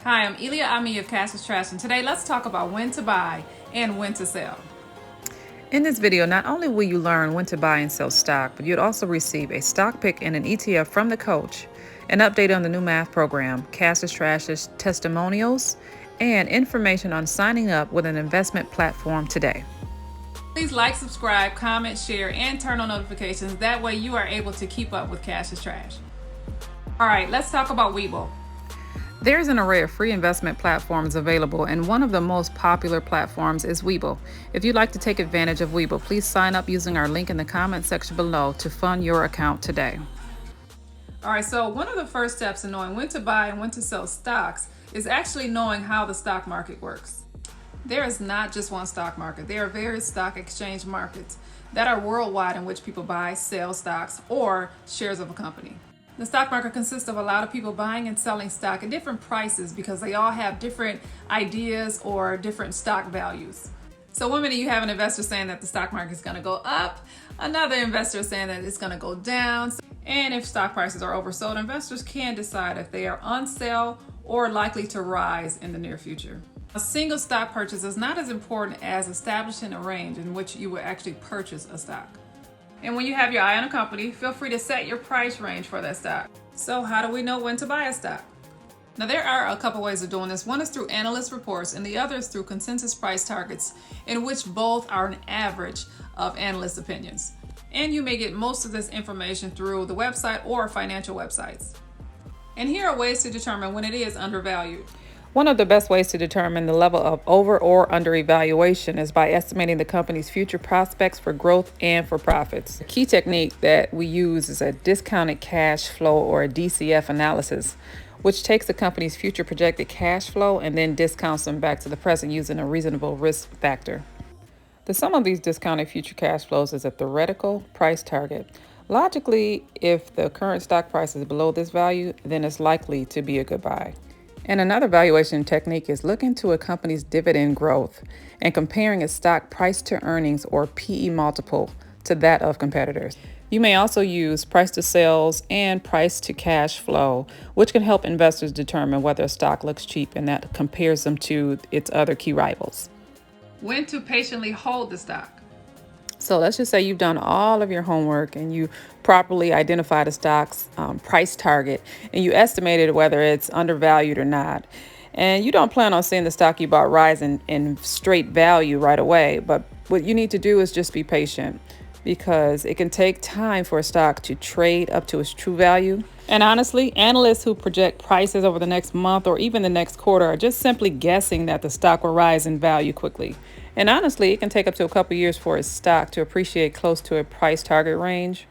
Hi, I'm Aimee of Cash is Trash, and today let's talk about when to buy and when to sell. In this video, not only will you learn when to buy and sell stock, but you'll also receive a stock pick and an ETF from the coach, an update on the new math program, Cash is Trash's Testimonials, and information on signing up with an investment platform today. Please like, subscribe, comment, share, and turn on notifications. That way you are able to keep up with Cash is Trash. All right, let's talk about Webull. There's an array of free investment platforms available, and one of the most popular platforms is Webull. If you'd like to take advantage of Webull, please sign up using our link in the comment section below to fund your account today. All right, so one of the first steps in knowing when to buy and when to sell stocks is actually knowing how the stock market works. There is not just one stock market. There are various stock exchange markets that are worldwide in which people buy, sell stocks, or shares of a company. The stock market consists of a lot of people buying and selling stock at different prices because they all have different ideas or different stock values. So one minute you have an investor saying that the stock market is going to go up, another investor is saying that it's going to go down. And if stock prices are oversold, investors can decide if they are on sale or likely to rise in the near future. A single stock purchase is not as important as establishing a range in which you will actually purchase a stock. And when you have your eye on a company, feel free to set your price range for that stock. So how do we know when to buy a stock? Now there are a couple ways of doing this. One is through analyst reports and the other is through consensus price targets, in which both are an average of analyst opinions. And you may get most of this information through the website or financial websites. And here are ways to determine when it is undervalued. One of the best ways to determine the level of over or under evaluation is by estimating the company's future prospects for growth and for profits. The key technique that we use is a discounted cash flow, or a DCF analysis, which takes the company's future projected cash flow and then discounts them back to the present using a reasonable risk factor. The sum of these discounted future cash flows is a theoretical price target. Logically, if the current stock price is below this value, then it's likely to be a good buy. And another valuation technique is looking to a company's dividend growth and comparing its stock price to earnings, or PE multiple, to that of competitors. You may also use price to sales and price to cash flow, which can help investors determine whether a stock looks cheap, and that compares them to its other key rivals. When to patiently hold the stock. So let's just say you've done all of your homework and you properly identified a stock's price target, and you estimated whether it's undervalued or not. And you don't plan on seeing the stock you bought rise in straight value right away. But what you need to do is just be patient, because it can take time for a stock to trade up to its true value. And honestly, analysts who project prices over the next month or even the next quarter are just simply guessing that the stock will rise in value quickly. And honestly, it can take up to a couple years for a stock to appreciate close to a price target range.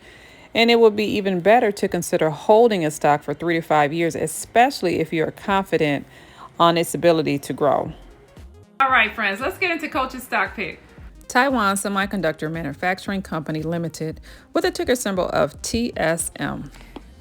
And it would be even better to consider holding a stock for 3 to 5 years, especially if you're confident on its ability to grow. All right, friends, let's get into Coach's stock pick. Taiwan Semiconductor Manufacturing Company Limited, with a ticker symbol of TSM.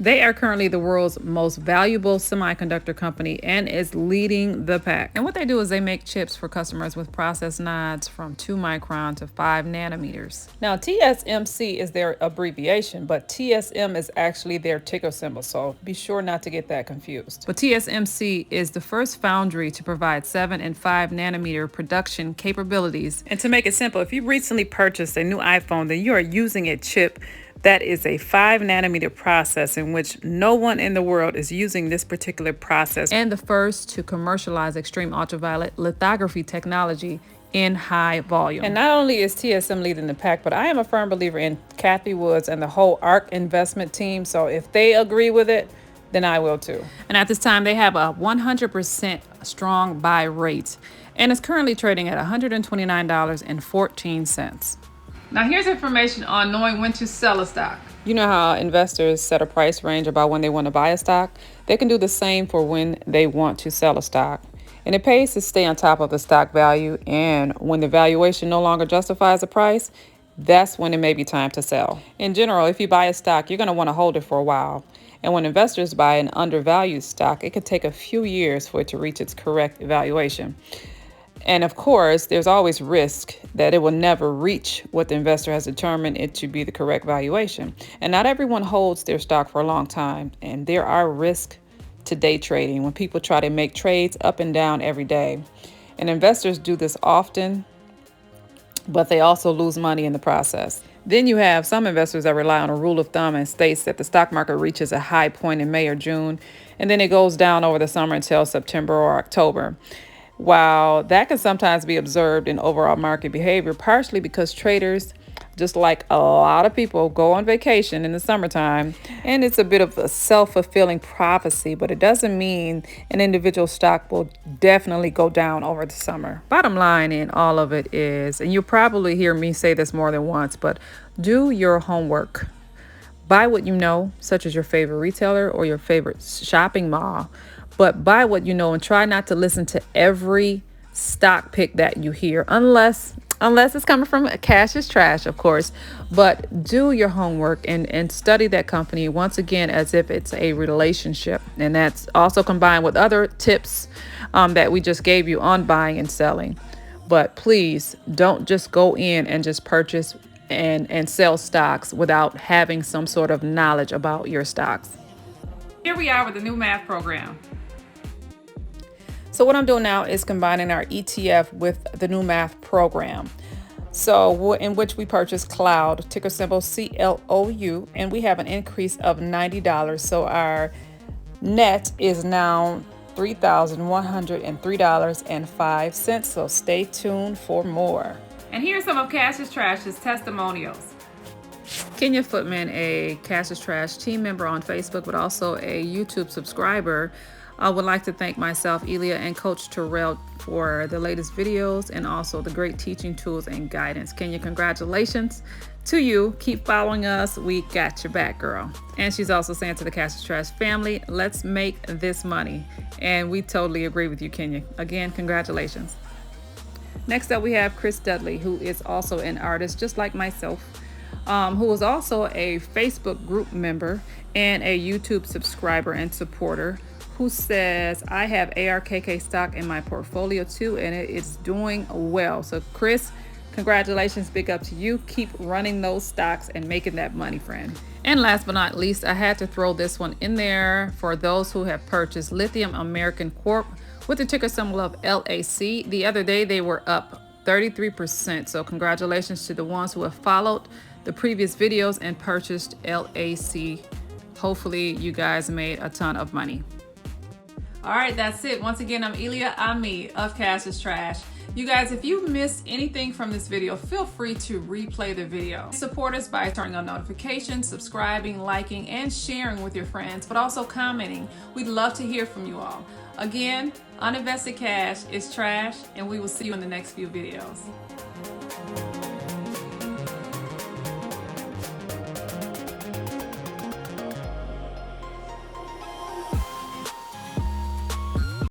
They are currently the world's most valuable semiconductor company and is leading the pack. And what they do is they make chips for customers with process nodes from 2 micron to 5 nanometers. Now, TSMC is their abbreviation, but TSM is actually their ticker symbol, so be sure not to get that confused. But TSMC is the first foundry to provide 7 and 5 nanometer production capabilities. And to make it simple, if you recently purchased a new iPhone, then you are using a chip that is a 5 nanometer process, in which no one in the world is using this particular process, and the first to commercialize extreme ultraviolet lithography technology in high volume. And not only is TSM leading the pack, but I am a firm believer in Kathy Woods and the whole ARK investment team. So if they agree with it, then I will too. And at this time, they have a 100% strong buy rate, and it's currently trading at $129.14. Now here's information on knowing when to sell a stock. You know how investors set a price range about when they want to buy a stock? They can do the same for when they want to sell a stock. And it pays to stay on top of the stock value, and when the valuation no longer justifies the price, that's when it may be time to sell. In general, if you buy a stock, you're going to want to hold it for a while. And when investors buy an undervalued stock, it could take a few years for it to reach its correct valuation. And of course, there's always risk that it will never reach what the investor has determined it to be the correct valuation. And not everyone holds their stock for a long time, and there are risks to day trading, when people try to make trades up and down every day. And investors do this often, but they also lose money in the process. Then you have some investors that rely on a rule of thumb and states that the stock market reaches a high point in May or June, and then it goes down over the summer until September or October. While that can sometimes be observed in overall market behavior, partially because traders, just like a lot of people, go on vacation in the summertime, and it's a bit of a self-fulfilling prophecy, but it doesn't mean an individual stock will definitely go down over the summer. Bottom line in all of it is, and you'll probably hear me say this more than once, but do your homework. Buy what you know, such as your favorite retailer or your favorite shopping mall, but buy what you know and try not to listen to every stock pick that you hear, unless it's coming from Cash is Trash, of course. But do your homework and study that company once again as if it's a relationship. And that's also combined with other tips that we just gave you on buying and selling. But please don't just go in and just purchase and sell stocks without having some sort of knowledge about your stocks. Here we are with the new math program. So what I'm doing now is combining our ETF with the new math program. So in which we purchased Cloud, ticker symbol CLOU, and we have an increase of $90. So our net is now $3,103.05. So stay tuned for more. And here's some of Cash is Trash's testimonials. Kenya Footman, a Cash is Trash team member on Facebook, but also a YouTube subscriber, I would like to thank myself, Elia, and Coach Terrell for the latest videos and also the great teaching tools and guidance. Kenya, congratulations to you. Keep following us. We got your back, girl. And she's also saying to the Cash is Trash family, let's make this money. And we totally agree with you, Kenya. Again, congratulations. Next up, we have Chris Dudley, who is also an artist just like myself, who is also a Facebook group member and a YouTube subscriber and supporter, who says, I have ARKK stock in my portfolio too, and it is doing well. So Chris, congratulations, big up to you. Keep running those stocks and making that money, friend. And last but not least, I had to throw this one in there for those who have purchased Lithium American Corp with the ticker symbol of LAC. The other day, they were up 33%. So congratulations to the ones who have followed the previous videos and purchased LAC. Hopefully you guys made a ton of money. All right, that's it. Once again, I'm Aimee of Cash is Trash. You guys, if you missed anything from this video, feel free to replay the video. Support us by turning on notifications, subscribing, liking, and sharing with your friends, but also commenting. We'd love to hear from you all. Again, uninvested cash is trash, and we will see you in the next few videos.